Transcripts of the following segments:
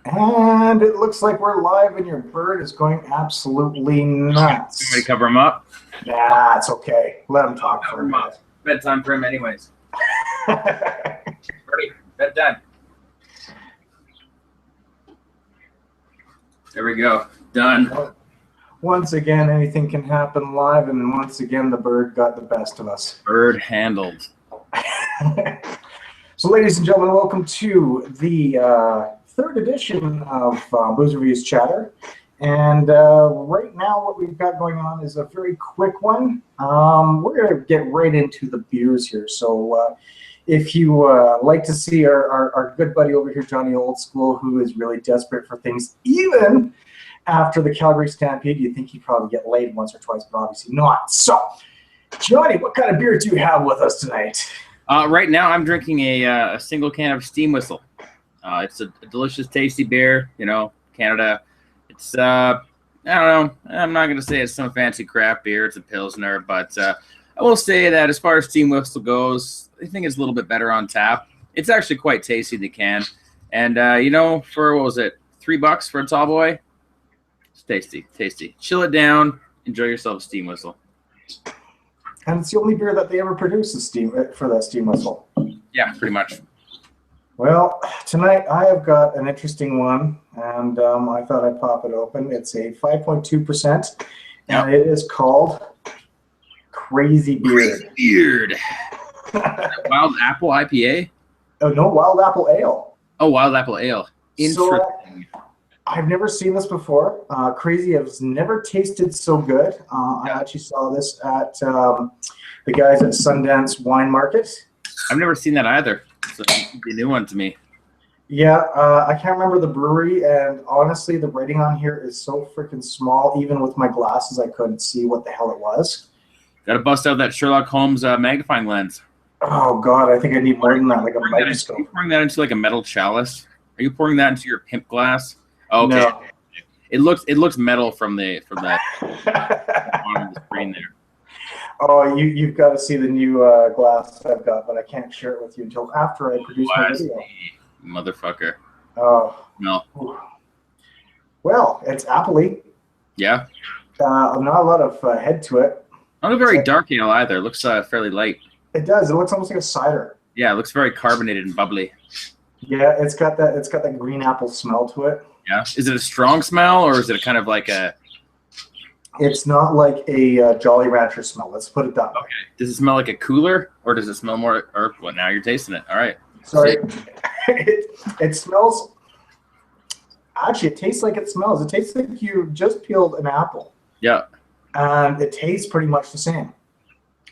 And it looks like we're live and your bird is going absolutely nuts. Somebody cover him up. Nah, it's okay. Let him talk for a minute. Bedtime for him anyways. Ready? Bedtime. There we go. Done. Once again, anything can happen live, and once again, the bird got the best of us. Bird handled. So, ladies and gentlemen, welcome to the third edition of Booze Reviews Chatter. And right now, what we've got going on is a very quick one. We're going to get right into the beers here. So, if you like to see our good buddy over here, Johnny Oldschool, who is really desperate for things, even after the Calgary Stampede, you think he'd probably get laid once or twice, but obviously not. So, Johnny, what kind of beer do you have with us tonight? Right now, I'm drinking a single can of Steam Whistle. It's a delicious, tasty beer. You know, Canada. It's I don't know. I'm not gonna say it's some fancy craft beer. It's a Pilsner, but I will say that as far as Steam Whistle goes, I think it's a little bit better on tap. It's actually quite tasty, the can. And you know, for what was it, $3 for a tall boy? It's tasty, tasty. Chill it down. Enjoy yourself a Steam Whistle. And it's the only beer that they ever produce for that Steam Whistle. Yeah, pretty much. Well, tonight I have got an interesting one, and I thought I'd pop it open. It's a 5.2%, and it is called Crazy Beard. Crazy Beard. Wild Apple IPA? Oh, no, Wild Apple Ale. Oh, Wild Apple Ale. Interesting. So, I've never seen this before. Crazy has never tasted so good. I actually saw this at the guys at Sundance Wine Market. I've never seen that either. So it's a new one to me. Yeah, I can't remember the brewery, and honestly, the writing on here is so freaking small. Even with my glasses, I couldn't see what the hell it was. Got to bust out that Sherlock Holmes magnifying lens. Oh God, I think I need more than that, like a microscope. Are you pouring that into like a metal chalice? Are you pouring that into your pimp glass? Oh, okay. No. It looks metal from the bottom of the screen there. Oh, you've got to see the new glass I've got, but I can't share it with you until after I produce my video. Motherfucker. Oh. No. Well, it's appley. Yeah. Not a lot of head to it. Not a very dark ale either. It looks fairly light. It does. It looks almost like a cider. Yeah, it looks very carbonated and bubbly. Yeah, it's got that green apple smell to it. Yeah. Is it a strong smell, or is it kind of like a... It's not like a Jolly Rancher smell. Let's put it that way. Okay. Does it smell like a cooler, or does it smell more... Or well, now you're tasting it. All right. Sorry. It smells... Actually, it tastes like it smells. It tastes like you just peeled an apple. Yeah. And it tastes pretty much the same.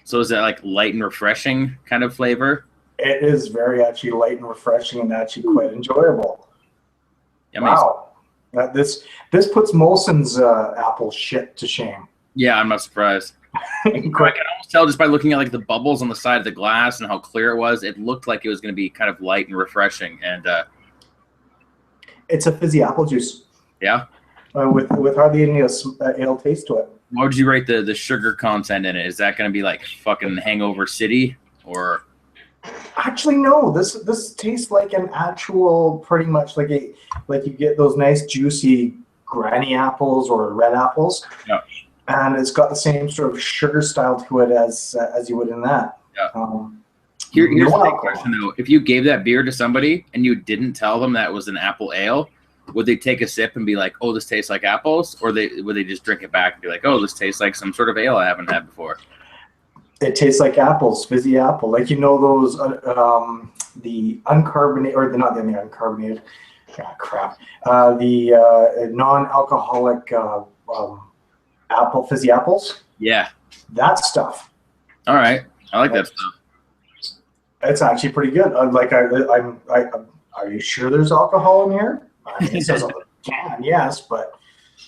So is that like light and refreshing kind of flavor? It is very actually light and refreshing and actually quite enjoyable. Yummy. Wow. This puts Molson's apple shit to shame. Yeah, I'm not surprised. I can almost tell just by looking at like the bubbles on the side of the glass and how clear it was. It looked like it was going to be kind of light and refreshing. And it's a fizzy apple juice. Yeah. With hardly any ale taste to it. What would you rate the sugar content in it? Is that going to be like fucking Hangover City or? Actually, no. This tastes like an actual, pretty much like you get those nice juicy granny apples or red apples. Yeah. And it's got the same sort of sugar style to it as you would in that. Yeah. Here's the question though: if you gave that beer to somebody and you didn't tell them that was an apple ale, would they take a sip and be like, "Oh, this tastes like apples," or would they just drink it back and be like, "Oh, this tastes like some sort of ale I haven't had before"? It tastes like apples, fizzy apple. Like, you know, those, the uncarbonated, or not the uncarbonated, crap. The non-alcoholic apple, fizzy apples. Yeah. That stuff. All right. I like that stuff. It's actually pretty good. Are you sure there's alcohol in here? I mean, it says on the can, yes, but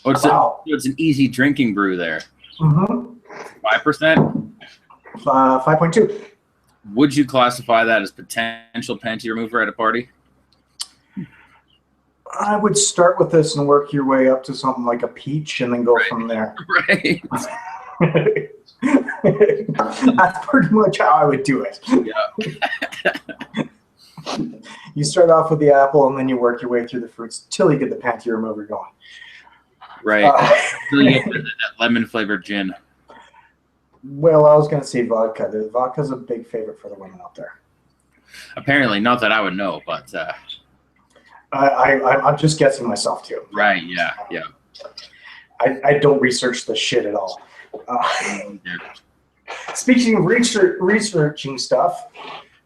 wow. It's an easy drinking brew there. Mm-hmm. 5%? 5.2. Would you classify that as potential panty remover at a party? I would start with this and work your way up to something like a peach and then go from there. Right. That's pretty much how I would do it. Yeah. You start off with the apple, and then you work your way through the fruits till you get the panty remover going. Right. Until you get that lemon flavored gin. Well, I was going to say vodka. The vodka's a big favorite for the women out there. Apparently, not that I would know, but I'm just guessing myself too. Right? Yeah. I don't research the shit at all. Speaking of researching stuff,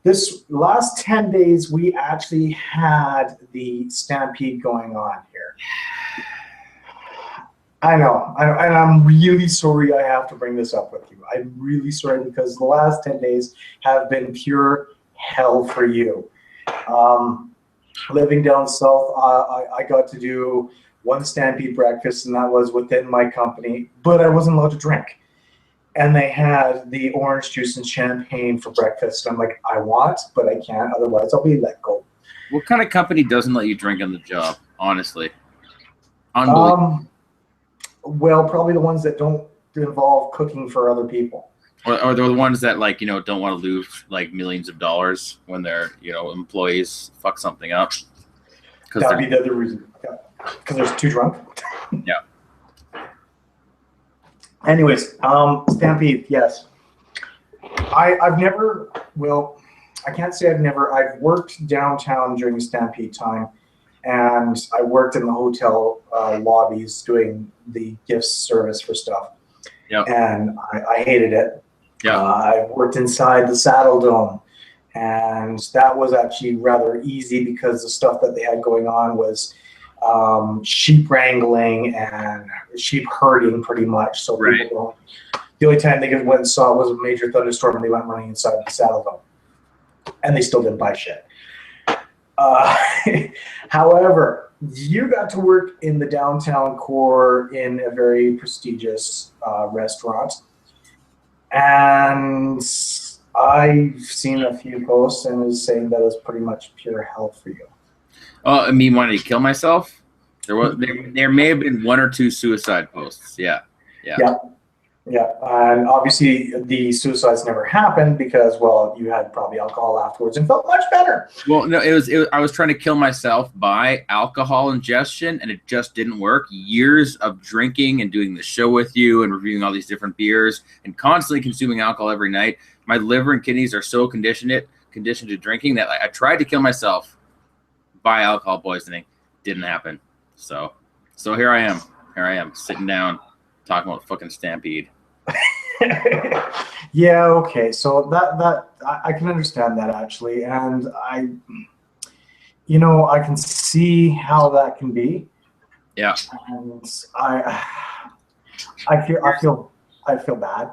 this last 10 days we actually had the Stampede going on here. I know, and I'm really sorry I have to bring this up with you. I'm really sorry because the last 10 days have been pure hell for you. Living down south, I got to do one Stampede breakfast, and that was within my company, but I wasn't allowed to drink. And they had the orange juice and champagne for breakfast. I'm like, I want, but I can't. Otherwise, I'll be let go. What kind of company doesn't let you drink on the job? Honestly, unbelievable. Well, probably the ones that don't involve cooking for other people. Or they're the ones that, like, you know, don't want to lose like millions of dollars when their, you know, employees fuck something up. That'd be the other reason. Because they're too drunk. Yeah. Anyways, Stampede, yes. I've never, well, I can't say I've worked downtown during Stampede time, and I worked in the hotel lobbies doing the gift service for stuff. Yeah. And I hated it. Yeah. I worked inside the Saddle Dome, and that was actually rather easy because the stuff that they had going on was sheep wrangling and sheep herding pretty much. So right. The only time they went and saw it was a major thunderstorm, and they went running inside the Saddle Dome, and they still didn't buy shit. However, you got to work in the downtown core in a very prestigious restaurant, and I've seen a few posts and is saying that it's pretty much pure hell for you. Oh, I mean, wanting to kill myself? There may have been one or two suicide posts. Yeah. And obviously the suicides never happened because, well, you had probably alcohol afterwards and felt much better. Well, no, it was I was trying to kill myself by alcohol ingestion, and it just didn't work. Years of drinking and doing the show with you and reviewing all these different beers and constantly consuming alcohol every night. My liver and kidneys are so conditioned to drinking that I tried to kill myself by alcohol poisoning. Didn't happen. So here I am sitting down talking about fucking Stampede. Yeah, okay. So that I can understand that actually, and I can see how that can be. Yeah. And I feel bad.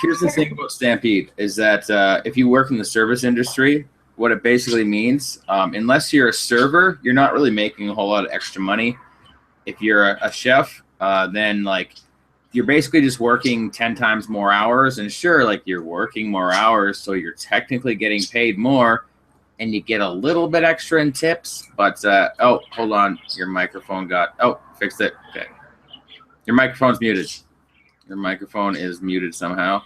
Here's the thing about Stampede is that if you work in the service industry, what it basically means, unless you're a server, you're not really making a whole lot of extra money. If you're a chef, then like you're basically just working 10 times more hours, and sure, like you're working more hours, so you're technically getting paid more, and you get a little bit extra in tips. But oh, hold on, your microphone fixed it. Okay, your microphone's muted. Your microphone is muted somehow.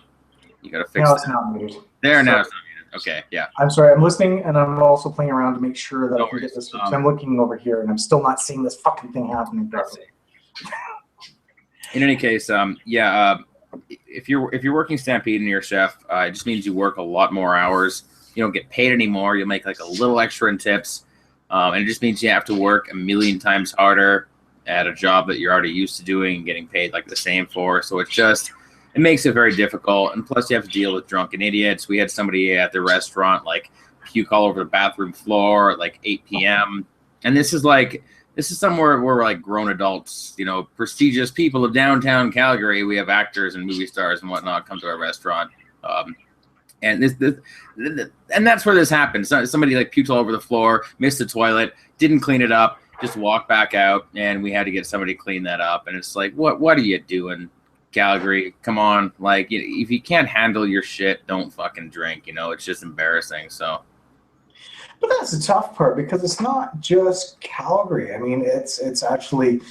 You gotta fix it. No, it's not muted. There, now it's not muted. Okay, yeah. I'm sorry, I'm listening, and I'm also playing around to make sure that I can get this. Because I'm looking over here, and I'm still not seeing this fucking thing happening. In any case, if you're working Stampede and you're a chef, it just means you work a lot more hours. You don't get paid anymore. You'll make like a little extra in tips, and it just means you have to work a million times harder at a job that you're already used to doing and getting paid like the same for. So it makes it very difficult, and plus you have to deal with drunken idiots. We had somebody at the restaurant like puke all over the bathroom floor at like 8 p.m. And this is somewhere where we're like grown adults, prestigious people of downtown Calgary. We have actors and movie stars and whatnot come to our restaurant. And that's where this happened. Somebody like puked all over the floor, missed the toilet, didn't clean it up, just walked back out, and we had to get somebody to clean that up. And it's like, what are you doing, Calgary? Come on. Like, if you can't handle your shit, don't fucking drink. It's just embarrassing. So. But that's the tough part because it's not just Calgary. I mean, it's actually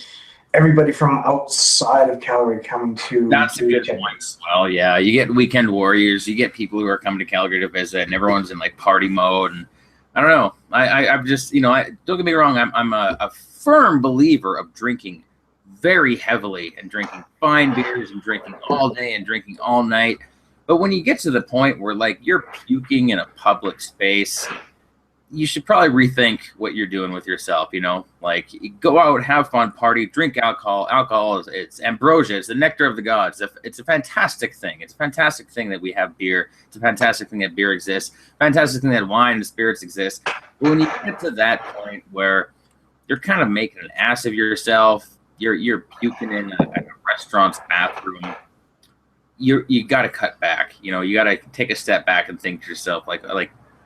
everybody from outside of Calgary coming to. That's a good point. Well, yeah, you get weekend warriors. You get people who are coming to Calgary to visit, and everyone's in like party mode. And I don't know. I've just, don't get me wrong. I'm a firm believer of drinking very heavily and drinking fine beers and drinking all day and drinking all night. But when you get to the point where like you're puking in a public space, you should probably rethink what you're doing with yourself. Like go out, have fun, party, drink alcohol. Alcohol is it's ambrosia. It's the nectar of the gods. It's a fantastic thing. It's a fantastic thing that we have beer. It's a fantastic thing that beer exists. Fantastic thing that wine and spirits exist. But when you get to that point where you're kind of making an ass of yourself, you're puking in a restaurant's bathroom, you got to cut back. You got to take a step back and think to yourself, like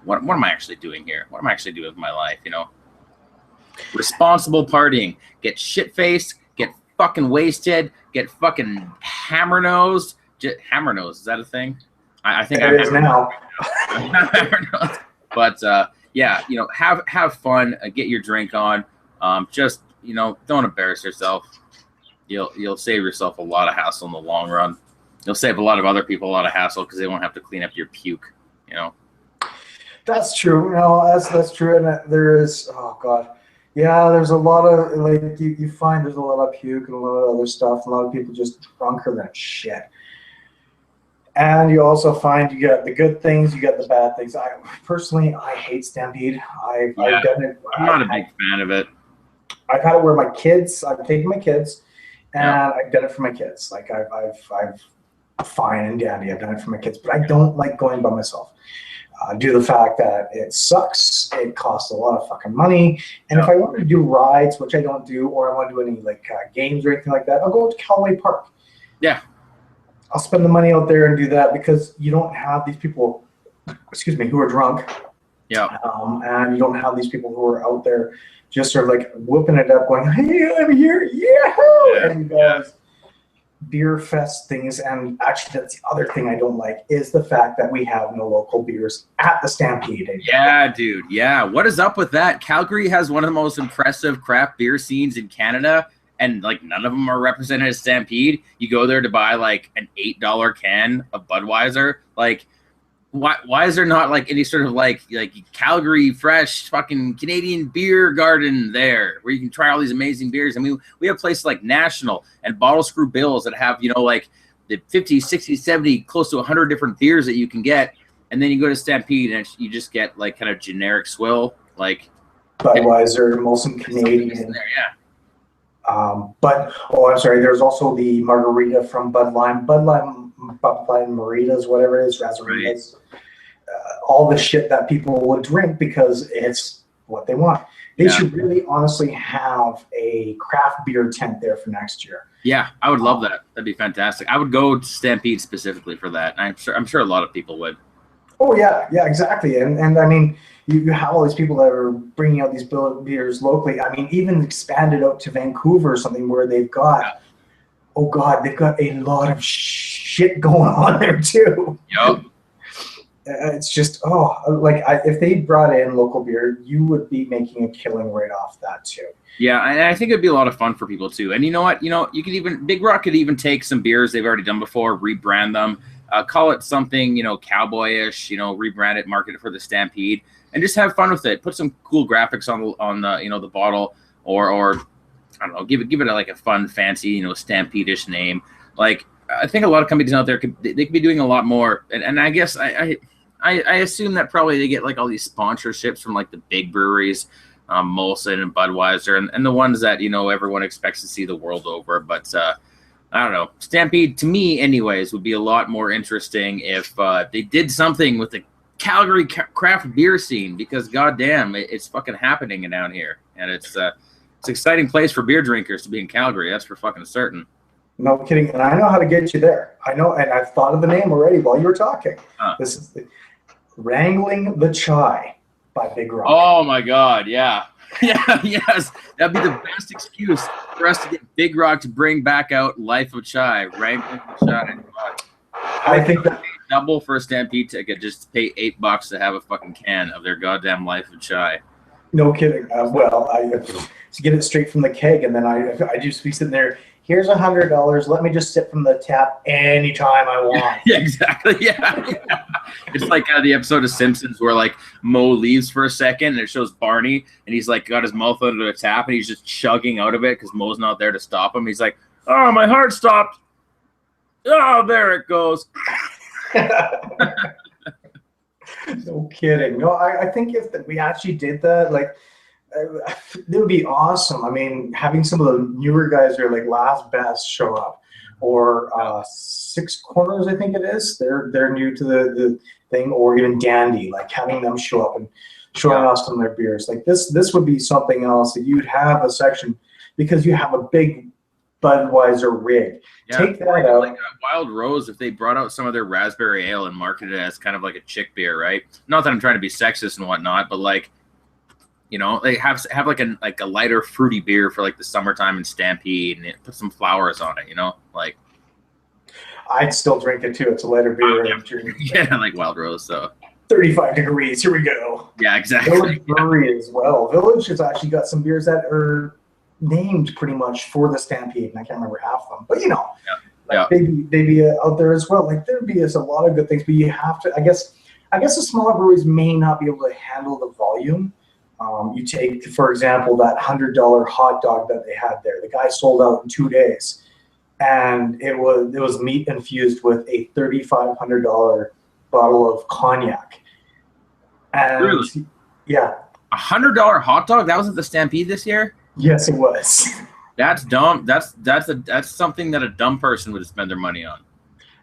what am I actually doing here? What am I actually doing with my life? Responsible partying. Get shit-faced, get fucking wasted, get fucking hammer-nosed. Hammer-nosed, is that a thing? I think it is now. Hammer-nosed. But, yeah, have fun, get your drink on. Just, don't embarrass yourself. You'll save yourself a lot of hassle in the long run. You'll save a lot of other people a lot of hassle because they won't have to clean up your puke, That's true. That's true. And there is, oh God. Yeah, there's a lot of, like, you find there's a lot of puke and a lot of other stuff. A lot of people just drunker than shit. And you also find you get the good things, you get the bad things. I hate Stampede. I've done it. I'm not a big fan of it. I've had it where I've taken my kids, and I've done it for my kids. Like I've fine and dandy. I've done it for my kids, but I don't like going by myself. Due to the fact that it sucks, it costs a lot of fucking money, and if I want to do rides, which I don't do, or I want to do any games or anything like that, I'll go to Calgary Park. Yeah, I'll spend the money out there and do that because you don't have these people, who are drunk. Yeah. And you don't have these people who are out there just sort of like whooping it up, going, "Hey, I'm here, yeah!" And beer fest things. And actually, that's the other thing I don't like is the fact that we have no local beers at the Stampede. Yeah, dude. Yeah. What is up with that? Calgary has one of the most impressive craft beer scenes in Canada, and like none of them are represented as Stampede. You go there to buy like an $8 can of Budweiser. Like, why is there not like any sort of like Calgary fresh fucking Canadian beer garden there where you can try all these amazing beers? I mean, we have places like National and Bottle Screw Bills that have, like the 50, 60, 70, close to 100 different beers that you can get. And then you go to Stampede and you just get like kind of generic swill, like Budweiser, Molson Canadian. There, yeah. I'm sorry. There's also the margarita from Budline Maritas, whatever it is, Razoritas. All the shit that people would drink because it's what they want. They should really honestly have a craft beer tent there for next year. Yeah, I would love that. That'd be fantastic. I would go to Stampede specifically for that. I'm sure a lot of people would. Oh yeah, exactly. And I mean, you have all these people that are bringing out these beers locally. I mean, even expanded out to Vancouver or something where they've got, oh God, they've got a lot of shit going on there too. Yep. It's just, if they brought in local beer, you would be making a killing right off that too. Yeah, and I think it'd be a lot of fun for people too. And you know what? You could even, Big Rock could even take some beers they've already done before, rebrand them, call it something, cowboyish, rebrand it, market it for the Stampede, and just have fun with it. Put some cool graphics on the, the bottle, or I don't know, give it like a fun, fancy, Stampede-ish name. Like, I think a lot of companies out there could be doing a lot more. And I guess I assume that probably they get like all these sponsorships from like the big breweries, Molson and Budweiser, and the ones that everyone expects to see the world over. But I don't know, Stampede to me, anyways, would be a lot more interesting if they did something with the Calgary craft beer scene, because goddamn, it's fucking happening down here, and it's an exciting place for beer drinkers to be in Calgary. That's for fucking certain. No kidding, and I know how to get you there. I know, and I've thought of the name already while you were talking. This is Wrangling the Chai by Big Rock. Oh my God, yeah. Yeah, yes. That'd be the best excuse for us to get Big Rock to bring back out Life of Chai, Wrangling the Chai. I think that double for a Stampede ticket just to pay $8 to have a fucking can of their goddamn Life of Chai. No kidding. I to get it straight from the keg, and then I just be sitting there here's $100. Let me just sip from the tap anytime I want. Yeah, exactly. Yeah. It's like the episode of Simpsons where like Mo leaves for a second and it shows Barney and he's like got his mouth under the tap and he's just chugging out of it because Mo's not there to stop him. He's like, oh, my heart stopped. Oh, there it goes. No kidding. No, I think if we actually did that, like, it would be awesome. I mean, having some of the newer guys or like Last Best show up, or Six Corners, I think it is. They're new to the thing, or even Dandy, like having them show up and showing off some of their beers. Like this would be something else that you'd have a section because you have a big Budweiser rig. Yeah, take that out. Like Wild Rose, if they brought out some of their raspberry ale and marketed it as kind of like a chick beer, right? Not that I'm trying to be sexist and whatnot, but like, you know, they have like a lighter fruity beer for like the summertime and Stampede, and put some flowers on it, you know, like. I'd still drink it too. It's a lighter beer. Yeah, like Wild Rose. So 35 degrees. Here we go. Yeah, exactly. Village Brewery as well. Village has actually got some beers that are named pretty much for the Stampede, and I can't remember half of them. But you know, they'd be out there as well. Like there'd be a lot of good things, but you have to. I guess the smaller breweries may not be able to handle the volume. You take, for example, that $100 hot dog that they had there. The guy sold out in 2 days, and it was meat infused with a $3,500 bottle of cognac. And really? Yeah, $100 hot dog. That was at the Stampede this year. Yes, it was. That's dumb. That's something that a dumb person would spend their money on.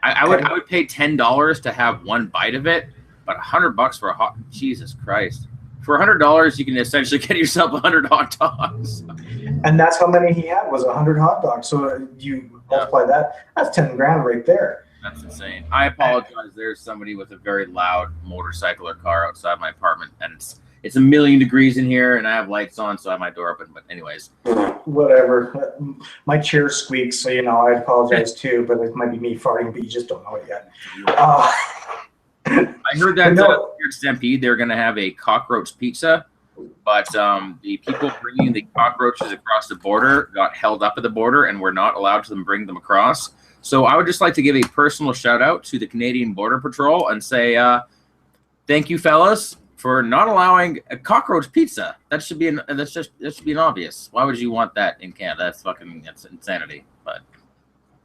I would pay $10 to have one bite of it, but $100 for a hot. Jesus Christ. For $100, you can essentially get yourself 100 hot dogs. And that's how many he had, was 100 hot dogs. So you multiply that, that's 10 grand right there. That's insane. I apologize. There's somebody with a very loud motorcycle or car outside my apartment, and it's 1,000,000 degrees in here, and I have lights on, so I have my door open. But anyways. Whatever. My chair squeaks, so, you know, I apologize too, but it might be me farting, but you just don't know it yet. I heard that here at Stampede, they're going to have a cockroach pizza, but the people bringing the cockroaches across the border got held up at the border and were not allowed to bring them across. So I would just like to give a personal shout out to the Canadian Border Patrol and say thank you, fellas, for not allowing a cockroach pizza. That should be an obvious. Why would you want that in Canada? That's insanity. But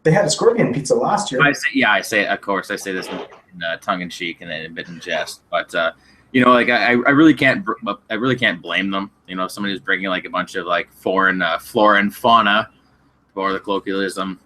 they had a scorpion pizza last year. I say of course. I say this in tongue in cheek and then a bit in jest. But you know, like I really can't blame them. You know, if somebody who's bringing like a bunch of like foreign flora and fauna, or the colloquialism,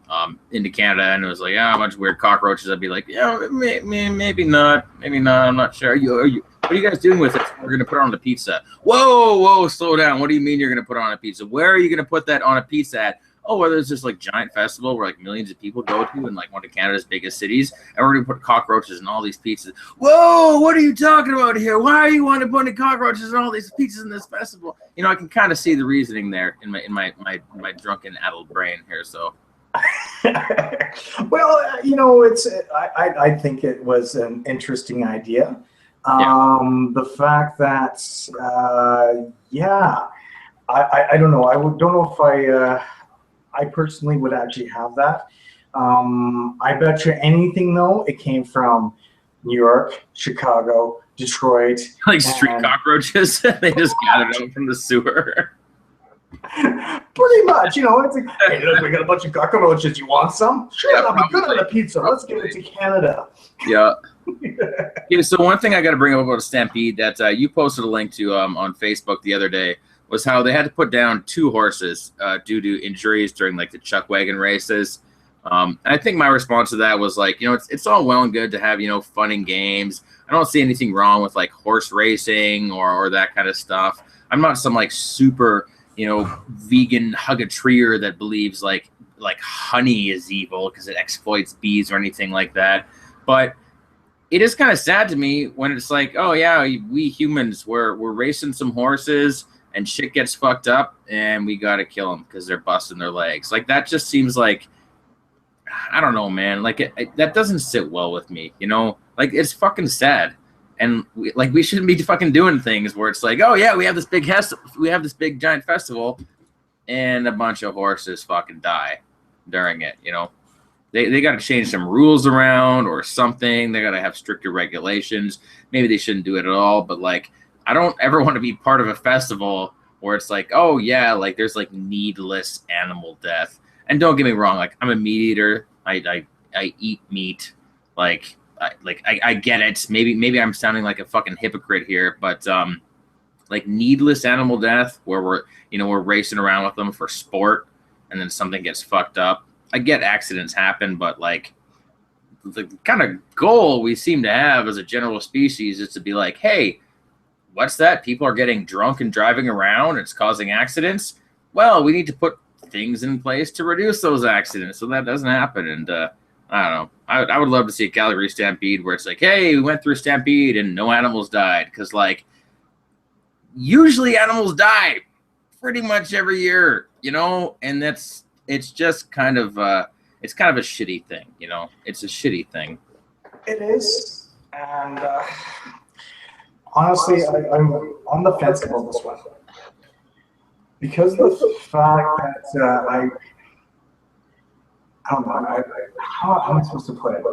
into Canada, and it was like, a bunch of weird cockroaches. I'd be like, maybe not. I'm not sure. What are you guys doing with it? We're gonna put it on the pizza. Whoa, slow down. What do you mean you're gonna put it on a pizza? Where are you gonna put that on a pizza at? Oh, whether it's just like giant festival where like millions of people go to in like one of Canada's biggest cities, and we're gonna put cockroaches in all these pizzas. Whoa, what are you talking about here? Why are you wanting to put cockroaches in all these pizzas in this festival? You know, I can kind of see the reasoning there in my drunken adult brain here. So, well, you know, I think it was an interesting idea. The fact that I don't know. I don't know if I personally would actually have that. I bet you anything, though, it came from New York, Chicago, Detroit. Like street cockroaches. They just gathered out from the sewer. Pretty much, you know. It's like, hey, look, we got a bunch of cockroaches. You want some? Sure, that'll be good on a pizza. Let's give it to Canada. Yeah. Yeah. So one thing I got to bring up about a Stampede that you posted a link to on Facebook the other day was how they had to put down 2 horses due to injuries during like the chuck wagon races. And I think my response to that was like, you know, it's all well and good to have, you know, fun and games. I don't see anything wrong with like horse racing or that kind of stuff. I'm not some like super, you know, vegan hug-a-treer that believes like honey is evil because it exploits bees or anything like that. But it is kind of sad to me when it's like, oh yeah, we humans we're racing some horses and shit gets fucked up and we gotta kill them because they're busting their legs. Like that just seems like, I don't know, man. Like that doesn't sit well with me, you know. Like it's fucking sad, and we shouldn't be fucking doing things where it's like, oh yeah, we have this big giant festival, and a bunch of horses fucking die. during it. You know, they got to change some rules around or something. They got to have stricter regulations. Maybe they shouldn't do it at all. But like, I don't ever want to be part of a festival where it's like, oh yeah, like there's like needless animal death. And don't get me wrong, like I'm a meat eater. I eat meat. I get it. Maybe I'm sounding like a fucking hypocrite here, but like needless animal death where we're racing around with them for sport and then something gets fucked up. I get accidents happen, but like the kind of goal we seem to have as a general species is to be like, hey, what's that? People are getting drunk and driving around. It's causing accidents. Well, we need to put things in place to reduce those accidents so that doesn't happen. And I don't know. I would love to see a Calgary Stampede where it's like, hey, we went through a stampede and no animals died. Because, like, usually animals die pretty much every year, you know? And it's just kind of it's kind of a shitty thing, you know? It's a shitty thing. It is. And honestly, I'm on the fence about this one. Because of the fact that I don't know, how am I supposed to put it?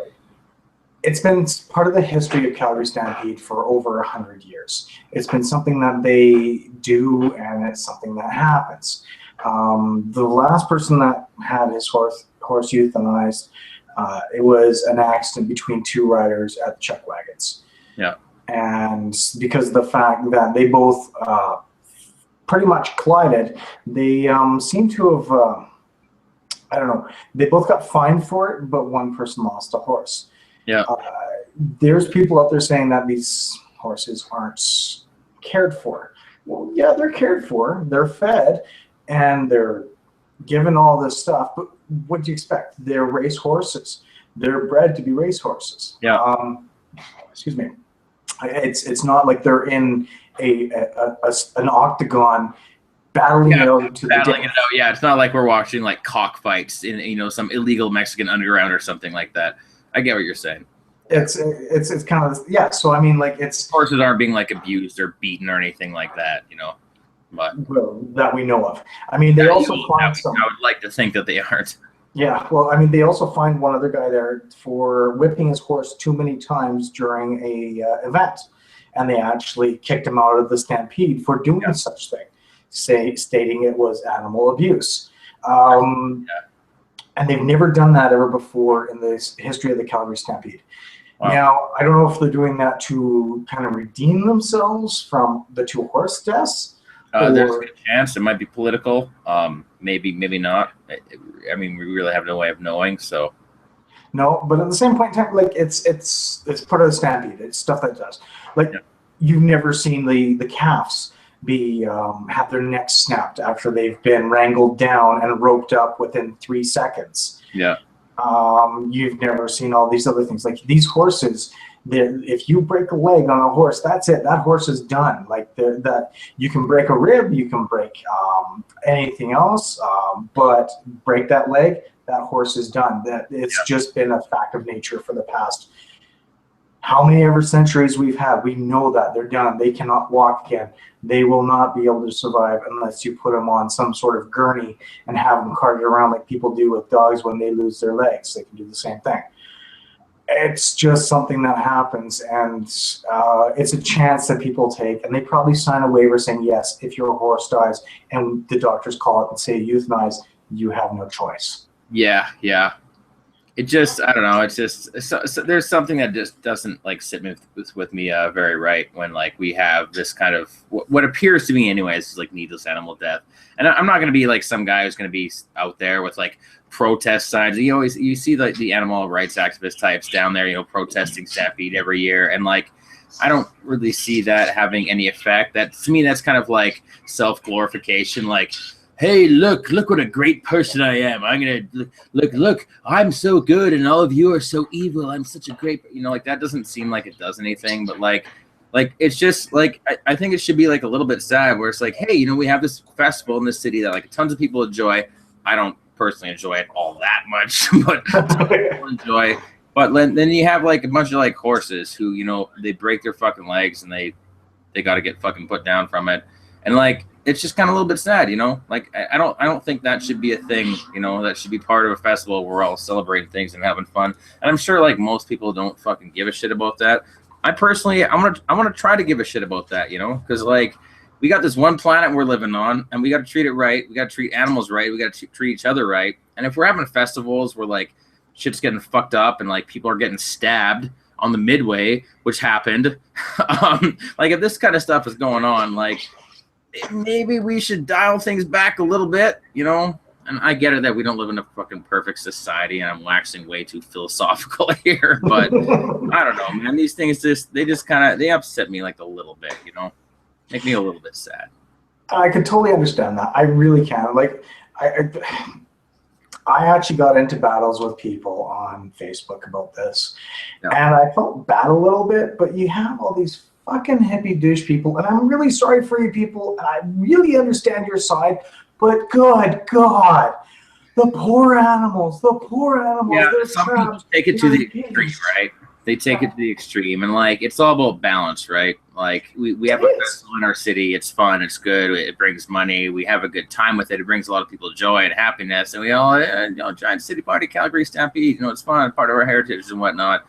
It's been part of the history of Calgary Stampede for over 100 years. It's been something that they do, and it's something that happens. The last person that had his horse euthanized, it was an accident between two riders at the chuck wagons. Yeah. And because of the fact that they both pretty much collided, they seem to have, I don't know, they both got fined for it, but one person lost a horse. Yeah. There's people out there saying that these horses aren't cared for. Well, yeah, they're cared for, they're fed, and they're given all this stuff, but what do you expect? They're race horses. They're bred to be race horses. Yeah. Excuse me. It's not like they're in an octagon battling it out to battling it out. Yeah, it's not like we're watching like cockfights in some illegal Mexican underground or something like that. I get what you're saying. It's kind of, yeah. So I mean, like, it's horses aren't being like abused or beaten or anything like that, you know. But well, that we know of. I mean, they also find some. I would like to think that they aren't. Yeah, well, I mean, they also find one other guy there for whipping his horse too many times during a event, and they actually kicked him out of the stampede for doing such thing, stating it was animal abuse. And they've never done that ever before in the history of the Calgary Stampede. Wow. Now, I don't know if they're doing that to kind of redeem themselves from the two horse deaths. There's a good chance it might be political. Maybe not. I mean, we really have no way of knowing. So, no, but at the same point in time, like it's part of the stampede. It's stuff that does. Like you've never seen the calves be have their necks snapped after they've been wrangled down and roped up within 3 seconds. Yeah. You've never seen all these other things. Like these horses, if you break a leg on a horse, that's it. That horse is done. Like that, you can break a rib, you can break anything else, but break that leg, that horse is done. That it's just been a fact of nature for the past how many ever centuries we've had. We know that they're done. They cannot walk again. They will not be able to survive unless you put them on some sort of gurney and have them carted around like people do with dogs when they lose their legs. They can do the same thing. It's just something that happens, and it's a chance that people take, and they probably sign a waiver saying, yes, if your horse dies and the doctors call it and say euthanize, you have no choice. Yeah. It just, I don't know. It's just, so there's something that just doesn't like sit with me very right when like we have this kind of what appears to me anyways is like needless animal death. And I'm not going to be like some guy who's going to be out there with like protest signs. You see like the animal rights activist types down there, protesting Stampede every year. And like, I don't really see that having any effect. That to me, that's kind of like self-glorification. Like, hey, look what a great person I am. I'm going to look, I'm so good and all of you are so evil. I'm such a great, like that doesn't seem like it does anything, but like it's just like, I think it should be like a little bit sad where it's like, hey, we have this festival in this city that like tons of people enjoy. I don't personally enjoy it all that much, but people enjoy. But then you have like a bunch of like horses who, they break their fucking legs and they got to get fucking put down from it. And like, it's just kind of a little bit sad, you know. Like I don't think that should be a thing, you know. That should be part of a festival where we're all celebrating things and having fun. And I'm sure like most people don't fucking give a shit about that. I personally, I want to try to give a shit about that, you know, because like we got this one planet we're living on, and we got to treat it right. We got to treat animals right. We got to treat each other right. And if we're having festivals where like shit's getting fucked up and like people are getting stabbed on the midway, which happened, like if this kind of stuff is going on, like maybe we should dial things back a little bit, you know. And I get it that we don't live in a fucking perfect society, and I'm waxing way too philosophical here, but I don't know, man. These things they upset me like a little bit, you know, make me a little bit sad. I could totally understand that. I really can. Like, I actually got into battles with people on Facebook about this, and I felt bad a little bit. But you have all these fucking hippie douche people, and I'm really sorry for you people, and I really understand your side, but good God, the poor animals, Yeah, some people take it to the extreme, right? They take it to the extreme, and like it's all about balance, right? Like we have a festival in our city, it's fun, it's good, it brings money, we have a good time with it, it brings a lot of people joy and happiness, and we all, you know, giant city party, Calgary Stampede, you know, it's fun, part of our heritage and whatnot.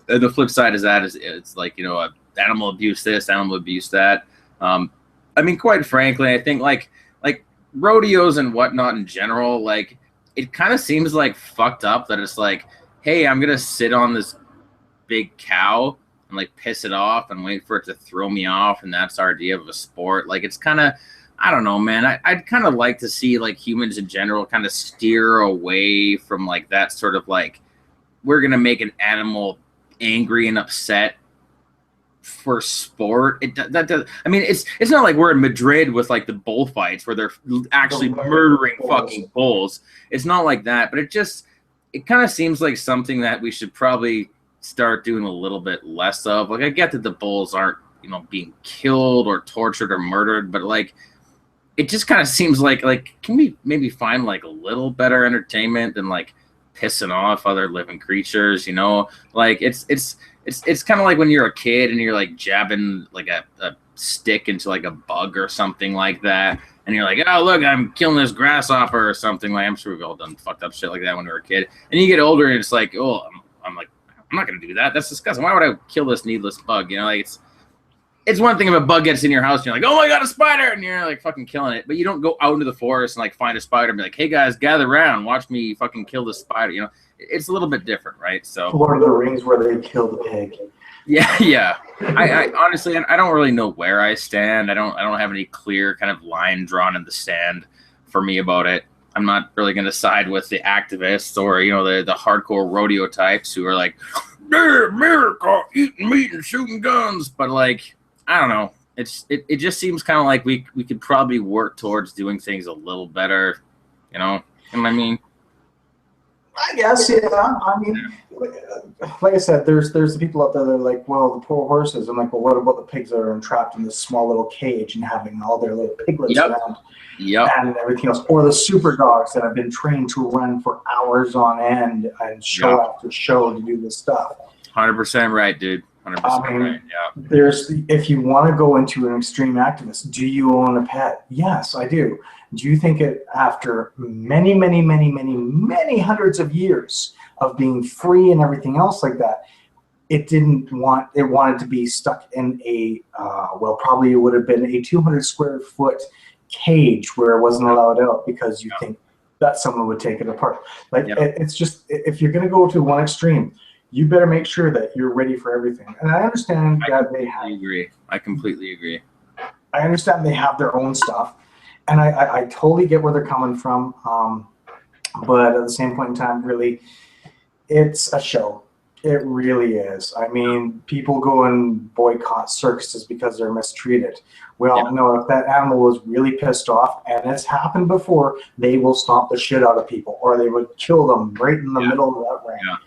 The flip side is that it's like, you know, animal abuse this, animal abuse that. I mean, quite frankly, I think like rodeos and whatnot in general, like it kind of seems like fucked up that it's like, hey, I'm gonna sit on this big cow and like piss it off and wait for it to throw me off, and that's our idea of a sport. Like it's kind of, I don't know, man. I'd kind of like to see like humans in general kind of steer away from like that sort of like, we're gonna make an animal angry and upset for sport. That does. I mean, it's not like we're in Madrid with like the bullfights where they're actually murdering fucking bulls. It's not like that, but it kind of seems like something that we should probably start doing a little bit less of. Like I get that the bulls aren't, you know, being killed or tortured or murdered, but like it just kind of seems like can we maybe find like a little better entertainment than like pissing off other living creatures, you know? Like it's kind of like when you're a kid and you're like jabbing like a stick into like a bug or something like that, and you're like, oh look, I'm killing this grasshopper or something. Like I'm sure we've all done fucked up shit like that when we were a kid. And you get older and it's like, oh, I'm like, I'm not gonna do that. That's disgusting. Why would I kill this needless bug? You know, like it's one thing if a bug gets in your house and you're like, oh my god, a spider, and you're like fucking killing it. But you don't go out into the forest and like find a spider and be like, hey guys, gather around, watch me fucking kill this spider. You know, it's a little bit different, right? So Lord of the Rings where they kill the pig. Yeah. I honestly, I don't really know where I stand. I don't have any clear kind of line drawn in the sand for me about it. I'm not really going to side with the activists or, you know, the hardcore rodeo types who are like, yeah, America, eating meat and shooting guns. But like, I don't know. It just seems kind of like we could probably work towards doing things a little better, you know? You know what I mean? I guess, yeah. I mean, like I said, there's the people out there that are like, well, the poor horses. I'm like, well, what about the pigs that are entrapped in this small little cage and having all their little piglets around and everything else? Or the super dogs that have been trained to run for hours on end and show after show to do this stuff. 100% right, dude. 100% right, yeah. If you want to go into an extreme activist, do you own a pet? Yes, I do. Do you think after many, many, many, many, many hundreds of years of being free and everything else like that, it wanted to be stuck in a, probably it would have been a 200 square foot cage where it wasn't allowed out because you think that someone would take it apart. Like it's just, if you're going to go to one extreme, you better make sure that you're ready for everything. And I understand that I completely agree. I understand they have their own stuff. And I totally get where they're coming from. But at the same point in time, really, it's a show. It really is. I mean, people go and boycott circuses because they're mistreated. We all know if that animal was really pissed off, and it's happened before, they will stomp the shit out of people, or they would kill them right in the middle of that ring.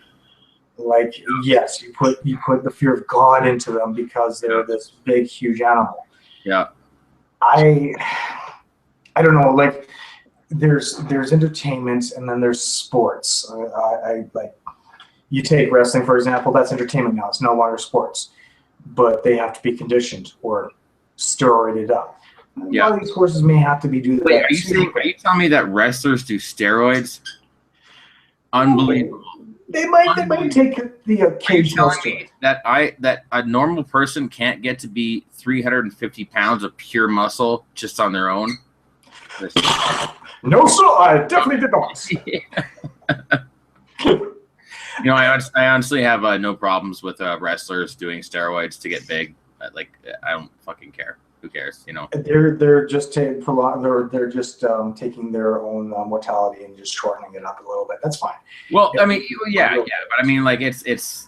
Like, yes, you put the fear of God into them because they're this big, huge animal. I don't know, like there's entertainment and then there's sports. I like, you take wrestling, for example, that's entertainment now. It's no longer sports, but they have to be conditioned or steroided up. A lot of these courses may have to be do that. Wait, are you telling me that wrestlers do steroids? Unbelievable. They might take the occasional steroid. That a normal person can't get to be 350 pounds of pure muscle just on their own? No, sir, I definitely did not. I honestly have no problems with wrestlers doing steroids to get big. Like, I don't fucking care. Who cares? They're just taking their own mortality and just shortening it up a little bit. That's fine. Well, I mean, yeah, but I mean, like,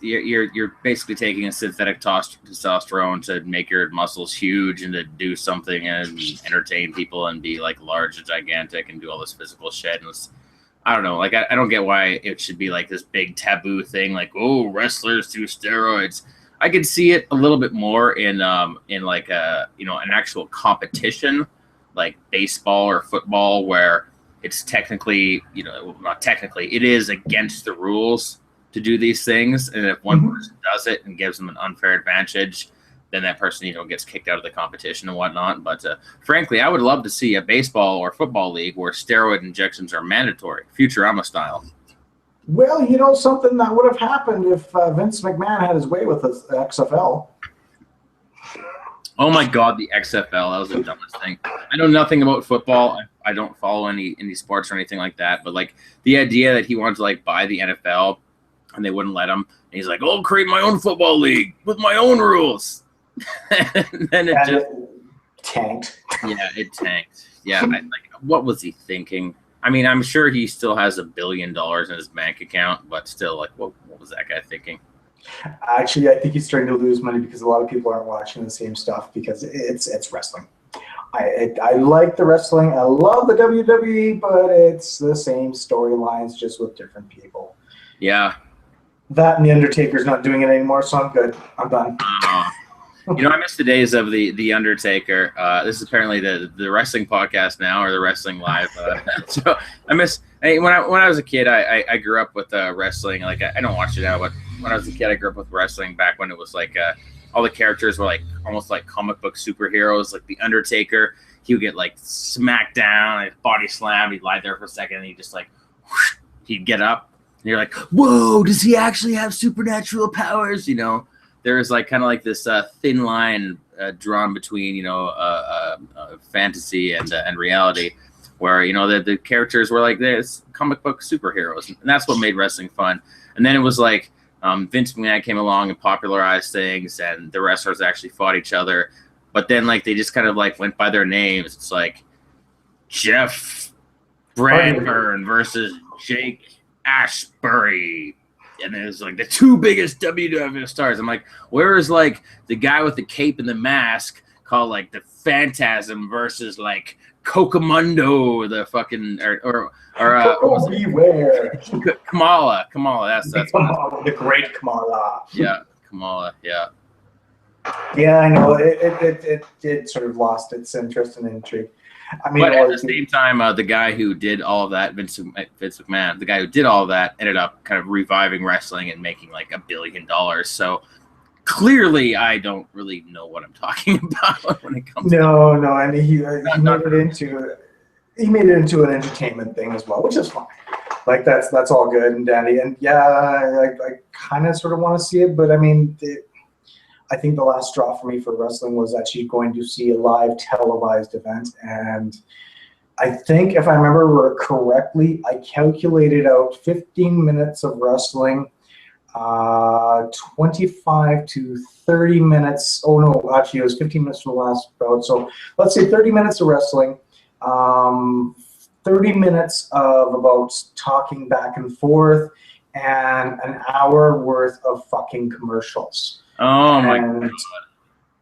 you're basically taking a synthetic testosterone to make your muscles huge and to do something and entertain people and be like large and gigantic and do all this physical shit. And I don't know, like, I don't get why it should be like this big taboo thing, like, oh, wrestlers do steroids. I could see it a little bit more in like an actual competition, like baseball or football, where it's technically, not technically, it is against the rules to do these things. And if one person does it and gives them an unfair advantage, then that person, gets kicked out of the competition and whatnot. But frankly, I would love to see a baseball or football league where steroid injections are mandatory, Futurama style. Well, something that would have happened if Vince McMahon had his way with the XFL. Oh my God, the XFL! That was the dumbest thing. I know nothing about football. I don't follow any sports or anything like that. But like the idea that he wanted to like buy the NFL and they wouldn't let him, and he's like, "I'll create my own football league with my own rules." And then it just tanked. Yeah, it tanked. Yeah, what was he thinking? I mean, I'm sure he still has $1 billion in his bank account, but still, like, what was that guy thinking? Actually, I think he's starting to lose money because a lot of people aren't watching the same stuff because it's wrestling. I like the wrestling. I love the WWE, but it's the same storylines, just with different people. Yeah. That and The Undertaker's not doing it anymore, so I'm good. I'm done. I miss the days of the Undertaker. This is apparently the wrestling podcast now, or the wrestling live. So I miss when I was a kid. I grew up with wrestling. Like I don't watch it now, but when I was a kid, I grew up with wrestling back when it was like all the characters were like almost like comic book superheroes. Like the Undertaker, he would get like smacked down, like body slammed. He'd lie there for a second, and he'd just like whoosh, he'd get up, and you're like, whoa, does he actually have supernatural powers? There is like kind of like this thin line drawn between fantasy and reality, where the characters were like this comic book superheroes, and that's what made wrestling fun. And then it was like Vince McMahon came along and popularized things, and the wrestlers actually fought each other. But then like they just kind of like went by their names. It's like Jeff Bradburn versus Jake Ashbury. And it was like the two biggest WWE stars. I'm like, where is like the guy with the cape and the mask called like the Phantasm versus like Cocomundo, the fucking or beware. Kamala. That's Kamala, the great Kamala. Yeah, Kamala. Yeah. Yeah, I know. It sort of lost its interest and intrigue. I mean, but at the same time, the guy who did all of that, Vince McMahon, the guy who did all of that, ended up kind of reviving wrestling and making like $1 billion. So clearly, I don't really know what I'm talking about when it comes. No, and he made it into an entertainment thing as well, which is fine. Like that's all good and dandy. And yeah, I kind of sort of want to see it, but I mean. I think the last straw for me for wrestling was actually going to see a live televised event. And I think if I remember correctly, I calculated out 15 minutes of wrestling, 25 to 30 minutes. Oh no, actually it was 15 minutes from the last bout. So let's say 30 minutes of wrestling, 30 minutes of about talking back and forth, and an hour worth of fucking commercials. Oh my God.